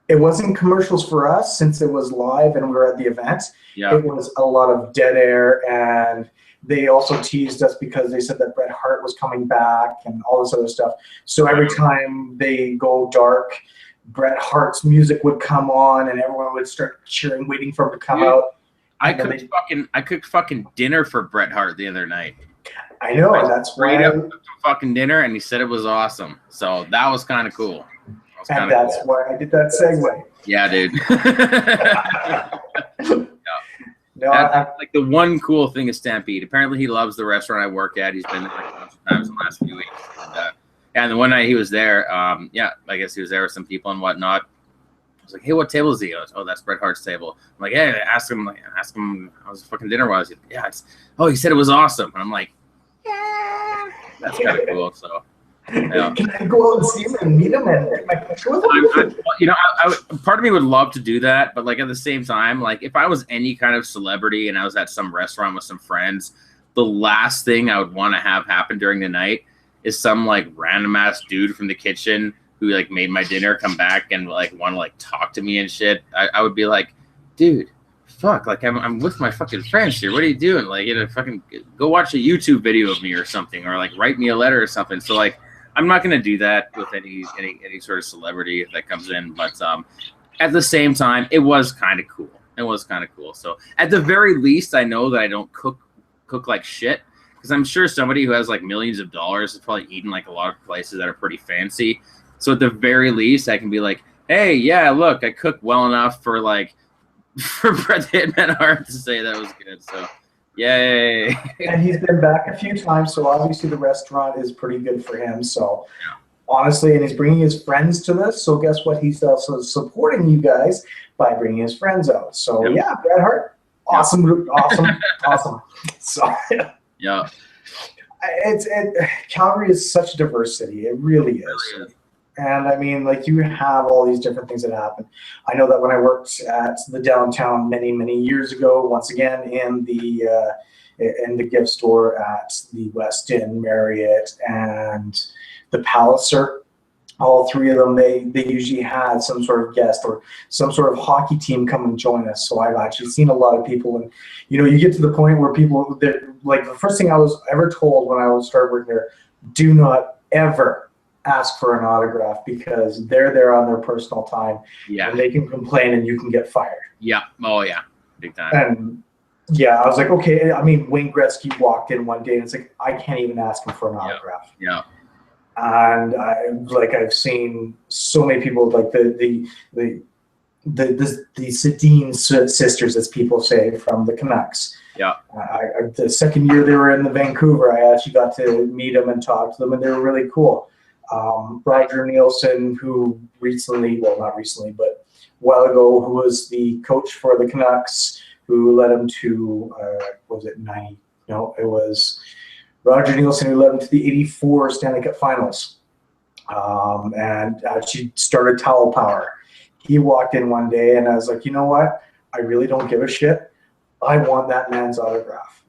It wasn't commercials for us since it was live and we were at the event. Yeah. It was a lot of dead air, and they also teased us because they said that Bret Hart was coming back and all this other stuff. So every time they go dark, Bret Hart's music would come on and everyone would start cheering, waiting for him to come out. I cooked fucking dinner for Bret Hart the other night. I know, and that's right up to fucking dinner, and he said it was awesome. So that was kind of cool. And that's why I did that segue. Yeah, dude. No, That's like the one cool thing is Stampede. Apparently, he loves the restaurant I work at. He's been there like a bunch of times in the last few weeks. And the one night he was there, yeah, I guess he was there with some people and whatnot. I was like, hey, what table is he? He goes, oh, that's Bret Hart's table. I'm like, hey, ask him how his fucking dinner was. Yeah, he said it was awesome. And I'm like, yeah, that's kind of cool. So, yeah. Can I go out and see him and meet him and get my picture with him? Part of me would love to do that, but like at the same time, like if I was any kind of celebrity and I was at some restaurant with some friends, the last thing I would want to have happen during the night is some like random ass dude from the kitchen who like made my dinner come back and like want to like talk to me and shit. I would be like, dude, fuck, like I'm with my fucking friends here. What are you doing? Like, fucking go watch a YouTube video of me or something, or like write me a letter or something. So like, I'm not gonna do that with any sort of celebrity that comes in. But at the same time, it was kind of cool. It was kind of cool. So at the very least, I know that I don't cook like shit. Because I'm sure somebody who has like millions of dollars has probably eaten like a lot of places that are pretty fancy. So at the very least, I can be like, hey, yeah, look, I cook well enough for like for Bret the Hitman Hart to say that was good. So yay. And he's been back a few times, so obviously the restaurant is pretty good for him. So honestly, and he's bringing his friends to this. So guess what? He's also supporting you guys by bringing his friends out. So yeah, Bret Hart, awesome. So yeah, Calgary is such a diverse city. It really is. And I mean, like you have all these different things that happen. I know that when I worked at the downtown many years ago, once again in the gift store at the Westin, Marriott, and the Palliser, all three of them, they usually had some sort of guest or some sort of hockey team come and join us. So I've actually seen a lot of people, and you get to the point where people, like the first thing I was ever told when I started working there, do not ever ask for an autograph because they're there on their personal time. Yeah. And they can complain and you can get fired. Yeah. Oh yeah. Big time. And yeah, I was like, okay. I mean, Wayne Gretzky walked in one day and it's like, I can't even ask him for an autograph. Yeah. And I've seen so many people like the Sedin sisters, as people say, from the Canucks. Yeah. The second year they were in the Vancouver, I actually got to meet them and talk to them, and they were really cool. Roger Nielsen, who not recently, but a while ago, who was the coach for the Canucks, who led him to, was it 90? No, it was Roger Nielsen who led him to the 84 Stanley Cup Finals. And actually started Towel Power. He walked in one day and I was like, you know what? I really don't give a shit. I want that man's autograph.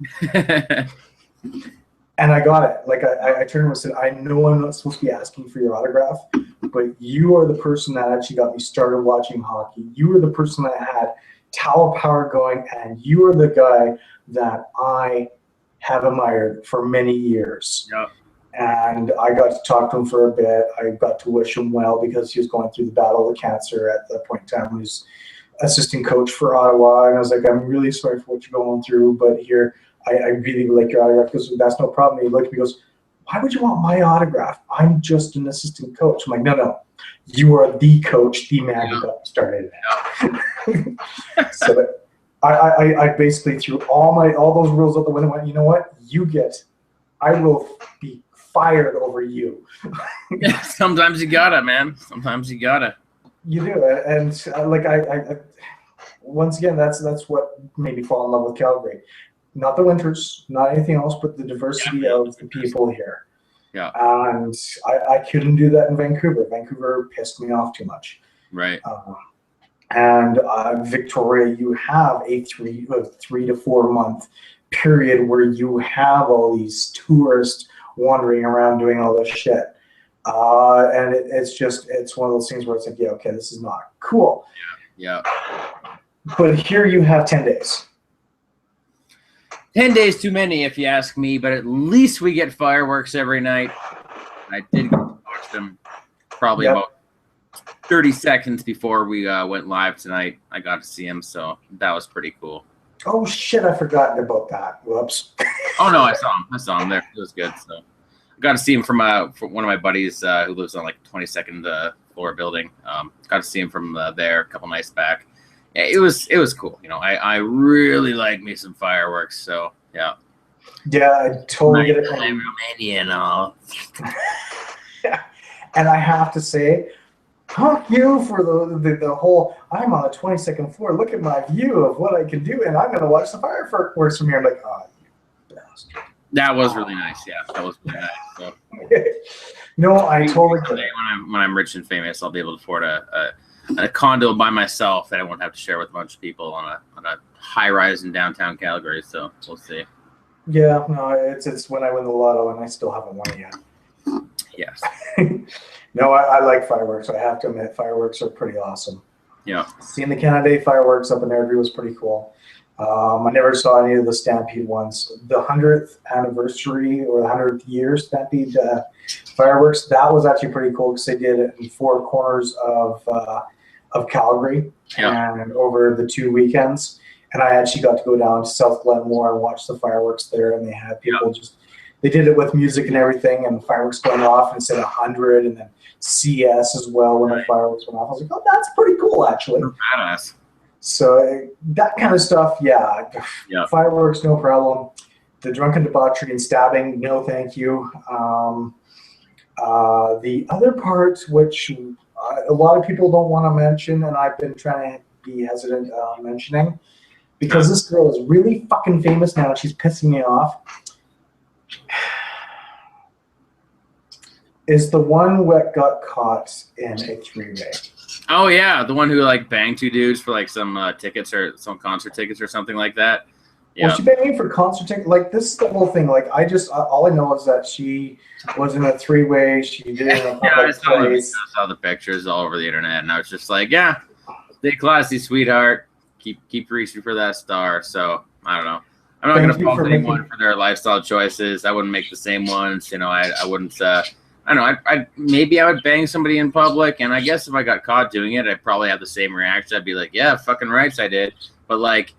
And I got it. Like I turned and said, I know I'm not supposed to be asking for your autograph, but you are the person that actually got me started watching hockey. You were the person that had Towel Power going, and you are the guy that I have admired for many years. Yep. And I got to talk to him for a bit. I got to wish him well because he was going through the battle of cancer at that point in time. He was assistant coach for Ottawa. And I was like, I'm really sorry for what you're going through, but here, I really would like your autograph. Because that's no problem. He looked at me and goes, why would you want my autograph? I'm just an assistant coach. I'm like, no. You are the coach, the man who got started. Yeah. So I basically threw all those rules out the window and went, you know what? I will be fired over you. Yeah, sometimes you gotta, man. Sometimes you gotta. You do. And I once again, that's what made me fall in love with Calgary. Not the winters, not anything else, but the diversity of the people here. Yeah. And I couldn't do that in Vancouver. Vancouver pissed me off too much. Right. And Victoria, you have a 3 to 4 month period where you have all these tourists wandering around doing all this shit. And it's one of those things where it's like, yeah, okay, this is not cool. Yeah. But here you have 10 days. 10 days too many, if you ask me, but at least we get fireworks every night. I did watch them probably about 30 seconds before we went live tonight. I got to see them, so that was pretty cool. Oh, shit, I forgot about that. Whoops. Oh, no, I saw him there. It was good. So I got to see him from one of my buddies who lives on like 22nd floor building. Got to see him from there a couple nights back. Yeah, it was cool. You know, I really like me some fireworks. So yeah. Yeah, I totally get it. Romania and all. Yeah. And I have to say, fuck you for the whole, I'm on the 22nd floor, look at my view of what I can do, and I'm going to watch the fireworks from here. I'm like, oh, you bastard. That was really nice. Yeah, that was really nice. So, no, I totally get it. When I'm rich and famous, I'll be able to afford a condo by myself that I won't have to share with a bunch of people on a high rise in downtown Calgary. So we'll see. Yeah, no, it's when I win the lotto, and I still haven't won it yet. Yes. No, I like fireworks. I have to admit, fireworks are pretty awesome. Yeah. Seeing the Canada Day fireworks up in Airdrie was pretty cool. I never saw any of the Stampede ones. The 100th anniversary or the 100th year Stampede fireworks, that was actually pretty cool because they did it in 4 corners of Calgary and over the 2 weekends. And I actually got to go down to South Glenmore and watch the fireworks there. And they had people they did it with music and everything, and the fireworks going off, and it said 100, and then CS as well when the fireworks went off. I was like, oh, that's pretty cool, actually. Badass. So that kind of stuff, yeah. Fireworks, no problem. The drunken debauchery and stabbing, no thank you. The other part, which a lot of people don't want to mention, and I've been trying to be hesitant mentioning, because this girl is really fucking famous now, and she's pissing me off, is the one that got caught in a 3-way. Oh yeah, the one who like banged 2 dudes for like some tickets or some concert tickets or something like that. Yeah. Well, she banged for concert tickets. Like, this is the whole thing. Like, all I know is that she was in a 3-way. She did it in a public place. I saw the pictures all over the internet, and I was just like, yeah, stay classy, sweetheart. Keep reaching for that star. So I don't know. I'm not going to fault anyone for their lifestyle choices. I wouldn't make the same ones. You know, I wouldn't. I don't know. Maybe I would bang somebody in public, and I guess if I got caught doing it, I'd probably have the same reaction. I'd be like, yeah, fucking rights, I did. But like,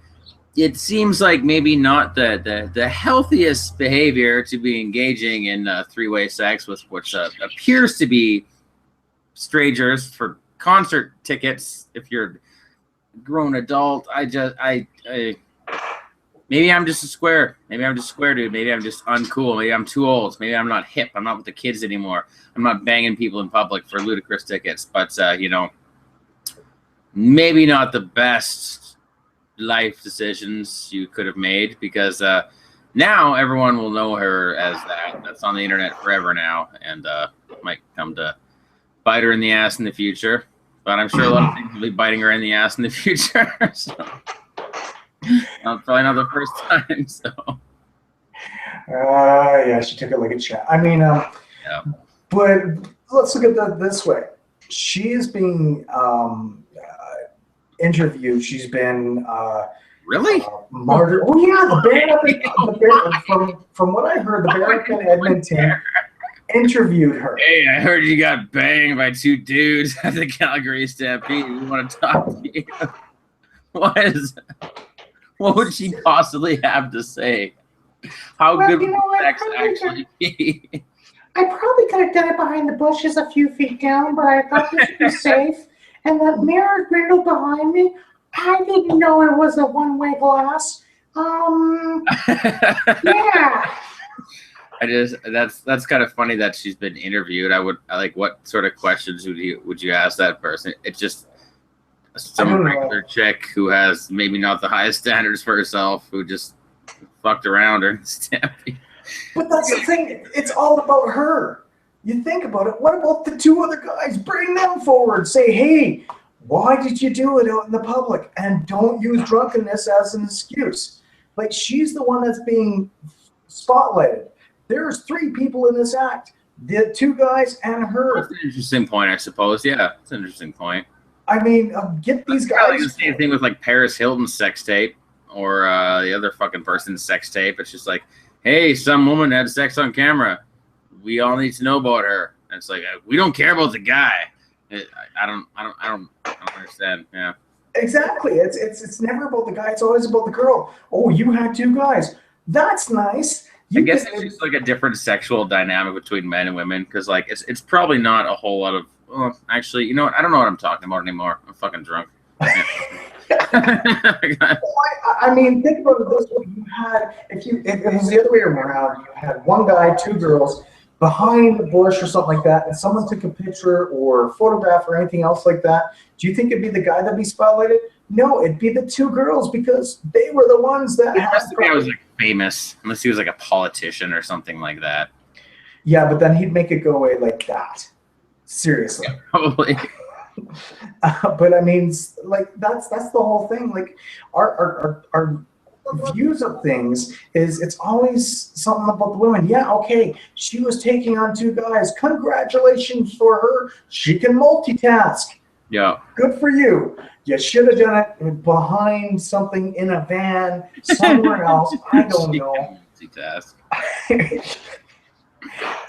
it seems like maybe not the healthiest behavior to be engaging in 3-way sex with which appears to be strangers for concert tickets. If you're a grown adult, maybe I'm just a square. Maybe I'm just a square dude. Maybe I'm just uncool. Maybe I'm too old. Maybe I'm not hip. I'm not with the kids anymore. I'm not banging people in public for ludicrous tickets. But, you know, maybe not the best life decisions you could have made, because now everyone will know her as that. That's on the internet forever now, and might come to bite her in the ass in the future. But I'm sure a lot of things will be biting her in the ass in the future. So. Probably not the first time, so. Yeah, she took it like a champ. I mean, but let's look at that this way. She is being interviewed. She's been really martyred. Oh yeah, the bear. From what I heard, the bear in Edmonton interviewed her. Hey, I heard you got banged by 2 dudes at the Calgary Stampede. We want to talk to you. What would she possibly have to say? How good would sex actually be? I probably could have done it behind the bushes a few feet down, but I thought this would be safe. And that mirror window behind me, I didn't know it was a one-way glass. Yeah. That's kind of funny that she's been interviewed. I like, what sort of questions would you ask that person? It's just some regular chick who has maybe not the highest standards for herself, who just fucked around during the Stampede. But that's the thing. It's all about her. You think about it. What about the 2 other guys? Bring them forward. Say, hey, why did you do it out in the public? And don't use drunkenness as an excuse. Like, she's the one that's being spotlighted. There's 3 people in this act. The 2 guys and her. That's an interesting point, I suppose. Yeah, it's an interesting point. I mean, get these guys. Probably the same thing with like Paris Hilton's sex tape, or the other fucking person's sex tape. It's just like, hey, some woman had sex on camera. We all need to know about her. And it's like, we don't care about the guy. I don't understand. Yeah. Exactly. It's never about the guy. It's always about the girl. Oh, you had 2 guys. That's nice. I guess it's just like a different sexual dynamic between men and women, because like it's probably not a whole lot of Well, actually, you know what? I don't know what I'm talking about anymore. I'm fucking drunk. I mean, think about it this way. You had, if it was the other way around, you had one guy, two girls behind the bush or something like that, and someone took a picture or photograph or anything else like that. Do you think it'd be the guy that'd be spotlighted? No, it'd be the two girls because they were the ones that Unless the guy was like famous, unless he was like a politician or something like that. Yeah, but then he'd make it go away like that. Seriously. Yeah, probably. But I mean, like that's the whole thing. Like our views of things is it's always something about the women. Yeah, okay, she was taking on two guys. Congratulations for her. She can multitask. Yeah. Good for you. You should have done it behind something in a van somewhere else. I don't know. Multitask.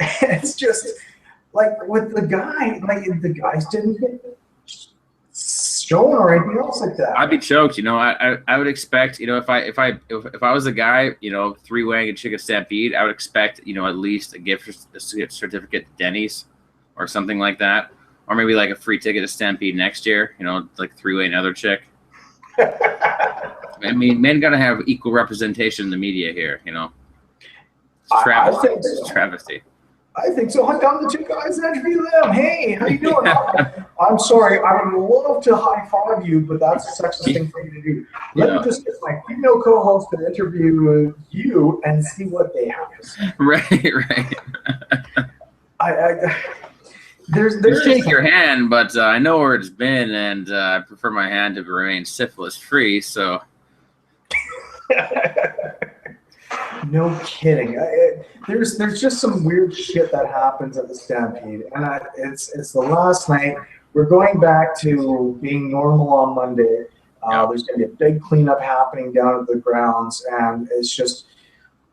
It's just like with the guy, like the guys didn't get shown or anything else like that. I'd be choked, you know. I would expect, you know, if I was a guy, you know, three-weighing a chicken stampede, I would expect, you know, at least a gift certificate to Denny's or something like that, or maybe like a free ticket to Stampede next year. You know, like three-way another chick. I mean, men gotta have equal representation in the media here, you know. It's travesty. It's travesty. I think so. Hunt down the two guys and interview them. Hey, how you doing? I'm sorry. I would love to high five you, but that's a sexist thing for you to do. Let me just get my female co-host to interview you and see what they have to say. Right. There's shake your hand, but I know where it's been, and I prefer my hand to remain syphilis-free. So. No kidding. There's just some weird shit that happens at the Stampede, and it's the last night. We're going back to being normal on Monday. There's going to be a big cleanup happening down at the grounds, and it's just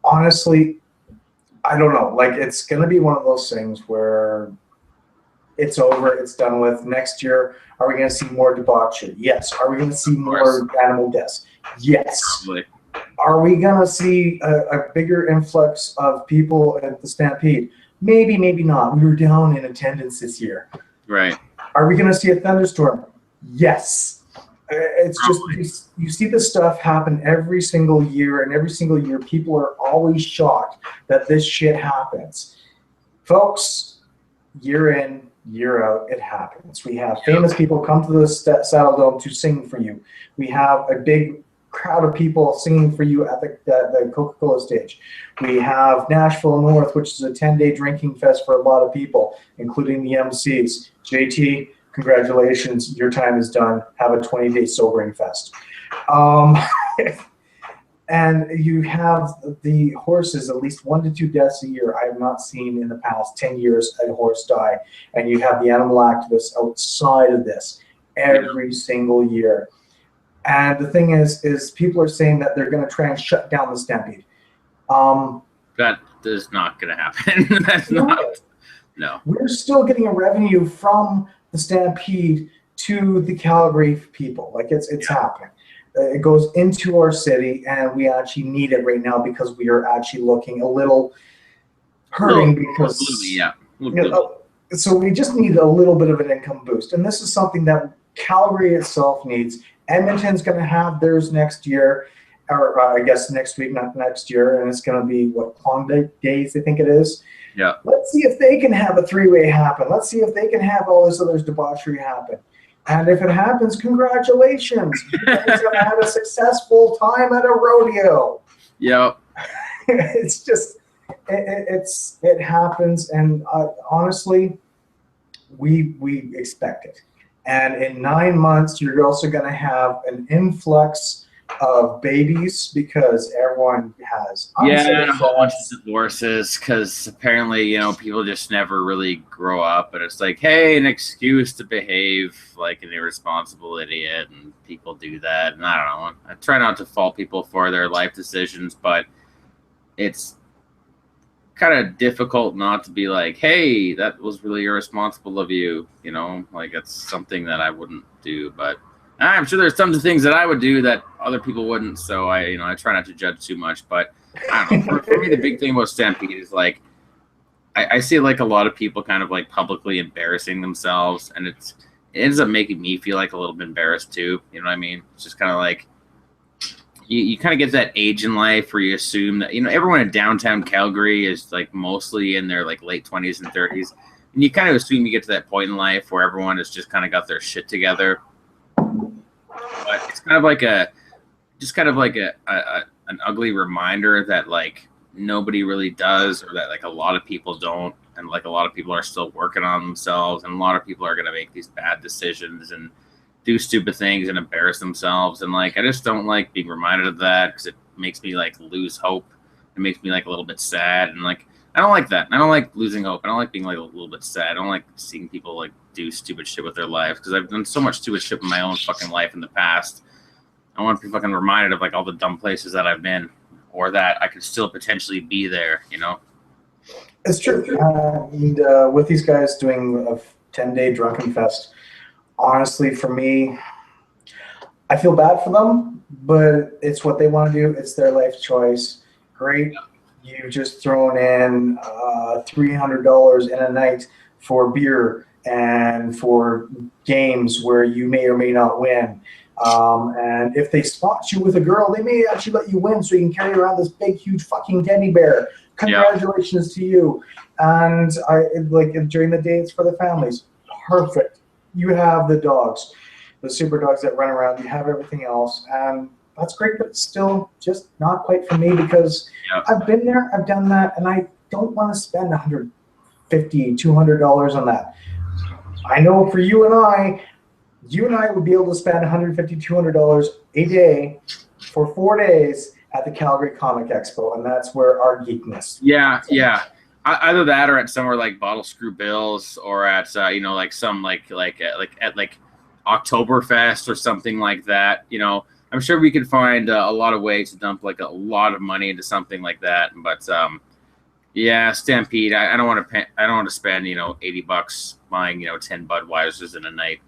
honestly, I don't know. Like it's going to be one of those things where it's over, it's done with. Next year, are we going to see more debauchery? Yes. Are we going to see more animal deaths? Yes. Probably. Are we going to see a bigger influx of people at the Stampede? Maybe, maybe not. We were down in attendance this year. Right. Are we going to see a thunderstorm? Yes. It's just, you see this stuff happen every single year, and every single year people are always shocked that this shit happens. Folks, year in, year out, it happens. We have famous people come to the Saddle Dome to sing for you. We have a big crowd of people singing for you at the Coca-Cola stage. We have Nashville North, which is a 10-day drinking fest for a lot of people, including the MCs. JT, congratulations, your time is done. Have a 20-day sobering fest. And you have the horses, at least 1 to 2 deaths a year. I have not seen in the past 10 years a horse die. And you have the animal activists outside of this every single year. And the thing is people are saying that they're going to try and shut down the Stampede. That is not going to happen. That's not. No. We're still getting a revenue from the Stampede to the Calgary people. Like it's happening. It goes into our city, and we actually need it right now because we are actually looking a little hurting because. Yeah. You know, so we just need a little bit of an income boost, and this is something that Calgary itself needs. Edmonton's going to have theirs next year, or I guess next week, not next year, and it's going to be Klondike Days, I think it is. Yeah. Let's see if they can have a three-way happen. Let's see if they can have all this other debauchery happen. And if it happens, congratulations. You guys have had a successful time at a rodeo. Yeah. It's just, it happens, and honestly, we expect it. And in 9 months, you're also going to have an influx of babies because everyone has. Yeah, a whole bunch of divorces because apparently, you know, people just never really grow up. And it's like, hey, an excuse to behave like an irresponsible idiot. And people do that. And I don't know. I try not to fault people for their life decisions, but it's kind of difficult not to be like, hey, that was really irresponsible of you, you know, like it's something that I wouldn't do, but I'm sure there's tons of things that I would do that other people wouldn't, so I try not to judge too much. But I don't know, for me the big thing about Stampede is like I see like a lot of people kind of like publicly embarrassing themselves, and it ends up making me feel like a little bit embarrassed too. You know what I mean? It's just kind of like you kind of get that age in life where you assume that, you know, everyone in downtown Calgary is like mostly in their like late 20s and 30s, and you kind of assume you get to that point in life where everyone has just kind of got their shit together. But it's kind of like an ugly reminder that like nobody really does, or that like a lot of people don't, and like a lot of people are still working on themselves, and a lot of people are going to make these bad decisions and do stupid things and embarrass themselves. And like I just don't like being reminded of that, because it makes me like lose hope. It makes me like a little bit sad, and like I don't like that. I don't like losing hope. I don't like being like a little bit sad. I don't like seeing people like do stupid shit with their lives, because I've done so much stupid shit in my own fucking life in the past. I want to be fucking reminded of like all the dumb places that I've been, or that I could still potentially be there, you know? It's true. And with these guys doing a 10-day drunken fest, honestly, for me, I feel bad for them, but it's what they want to do. It's their life choice. Great. You've just thrown in $300 in a night for beer and for games where you may or may not win. And if they spot you with a girl, they may actually let you win so you can carry around this big, huge fucking teddy bear. Congratulations to you. And during the day, it's for the families. Perfect. You have the dogs, the super dogs that run around. You have everything else. And that's great, but it's still just not quite for me, because I've been there, I've done that, and I don't want to spend $150, $200 on that. I know for you and I would be able to spend $150, $200 a day for 4 days at the Calgary Comic Expo, and that's where our geekness. Yeah. Either that, or at somewhere like Bottle Screw Bill's, or at you know, like some like at like Oktoberfest or something like that. You know, I'm sure we could find a lot of ways to dump like a lot of money into something like that. But yeah, Stampede. I don't want to pay. I don't want to spend, you know, $80 buying, you know, 10 Budweisers in a night.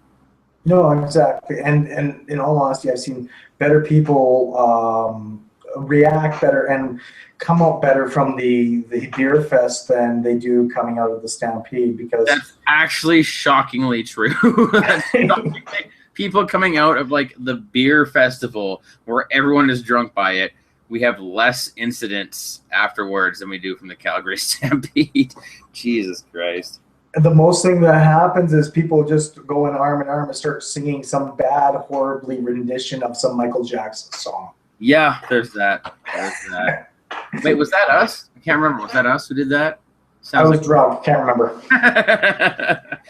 No, exactly. And in all honesty, I've seen better people react better and come out better from the beer fest than they do coming out of the Stampede, because that's actually shockingly true. That's shockingly, people coming out of like the beer festival where everyone is drunk by it, we have less incidents afterwards than we do from the Calgary Stampede. Jesus Christ. The most thing that happens is people just go in arm in arm and start singing some bad, horribly rendition of some Michael Jackson song. Yeah, there's that. Wait, was that us? I can't remember. Was that us who did that? I was drunk. Can't remember.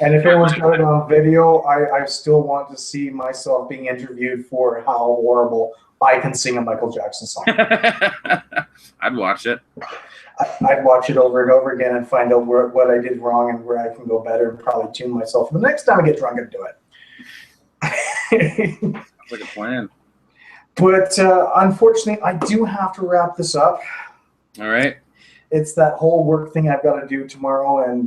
And if anyone's got it on video, I still want to see myself being interviewed for how horrible I can sing a Michael Jackson song. I'd watch it. I'd watch it over and over again and find out what I did wrong and where I can go better, and probably tune myself. The next time I get drunk, I'd do it. Sounds like a plan. But unfortunately, I do have to wrap this up. All right. It's that whole work thing I've got to do tomorrow, and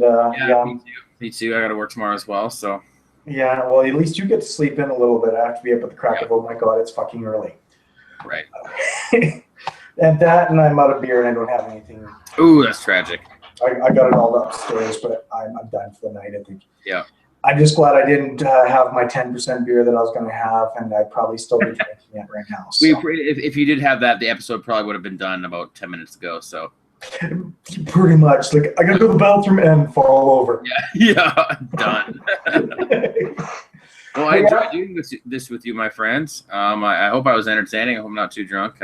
me too. I got to work tomorrow as well. So. Yeah, well, at least you get to sleep in a little bit. I have to be up at the crack of, oh my God, it's fucking early. Right. And I'm out of beer and I don't have anything. Ooh, that's tragic. I got it all upstairs, but I'm done for the night, I think. Yeah. I'm just glad I didn't have my 10% beer that I was going to have, and I'd probably still be drinking it right now. So. If you did have that, the episode probably would have been done about 10 minutes ago. So. Pretty much. Like, I got to go to the bathroom and fall over. Yeah, done. Well, I enjoyed doing this with you, my friends. I hope I was entertaining. I hope I'm not too drunk.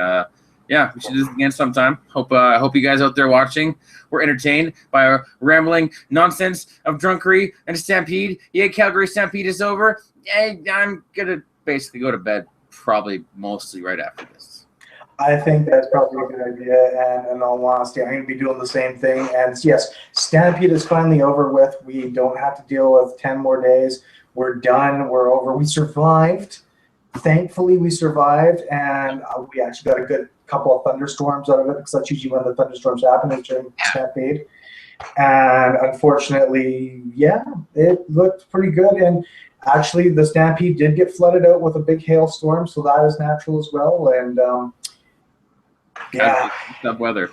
Yeah, we should do this again sometime. Hope you guys out there watching were entertained by our rambling nonsense of drunkery and Stampede. Yeah, Calgary Stampede is over. Yeah, I'm gonna basically go to bed probably mostly right after this. I think that's probably a good idea, and in all honesty, I'm going to be doing the same thing. And yes, Stampede is finally over with. We don't have to deal with 10 more days. We're done. We're over. We survived. Thankfully, we survived, and we actually got a good couple of thunderstorms out of it, because that's usually when the thunderstorms happen, is during Stampede. And unfortunately, yeah, it looked pretty good. And actually, the Stampede did get flooded out with a big hailstorm, so that is natural as well. And yeah, tough weather.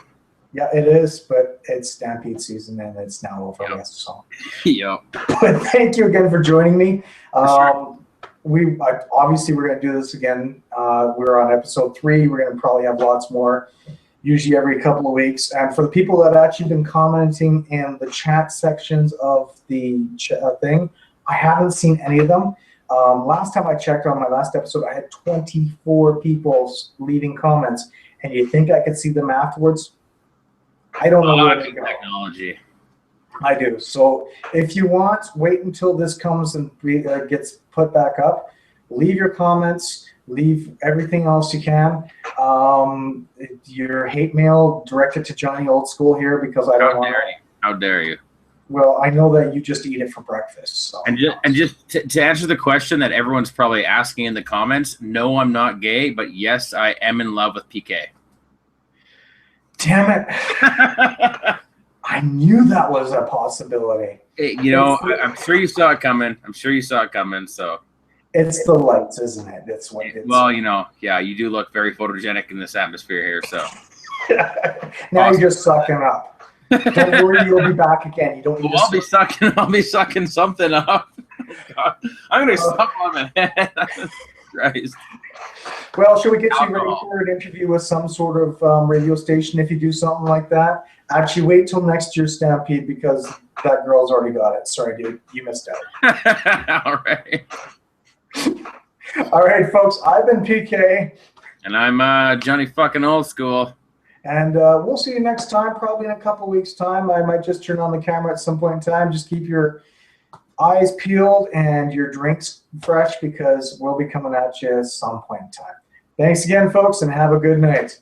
Yeah, it is, but it's Stampede season and it's now over. Yep. Yes, so. Yep. But thank you again for joining me. Sure. Obviously we're going to do this again. We're on episode 3. We're going to probably have lots more, usually every couple of weeks. And for the people that have actually been commenting in the chat sections of the thing, I haven't seen any of them. Last time I checked on my last episode, I had 24 people leaving comments. And you think I could see them afterwards? I don't know where they go. Technology. I do. So if you want, wait until this comes and gets put back up. Leave your comments. Leave everything else you can. Your hate mail directed to Johnny Oldschool here because I don't want. How dare you? Well, I know that you just eat it for breakfast. So. And just to answer the question that everyone's probably asking in the comments, no, I'm not gay, but yes, I am in love with PK. Damn it. I knew that was a possibility. You know, I'm sure you saw it coming. So it's the lights, isn't it? It's what it's. Well, you know, yeah, you do look very photogenic in this atmosphere here. So now you're just sucking up. Don't worry, you'll be back again. You don't need I'll be sucking something up. God. I'm gonna suck on my head. Christ. Well, should we get you ready for an interview with some sort of radio station if you do something like that? Actually, wait till next year's Stampede because that girl's already got it. Sorry, dude. You missed out. All right. All right, folks. I've been PK. And I'm Johnny fucking Oldschool. And we'll see you next time, probably in a couple weeks' time. I might just turn on the camera at some point in time. Just keep your eyes peeled and your drinks fresh because we'll be coming at you at some point in time. Thanks again, folks, and have a good night.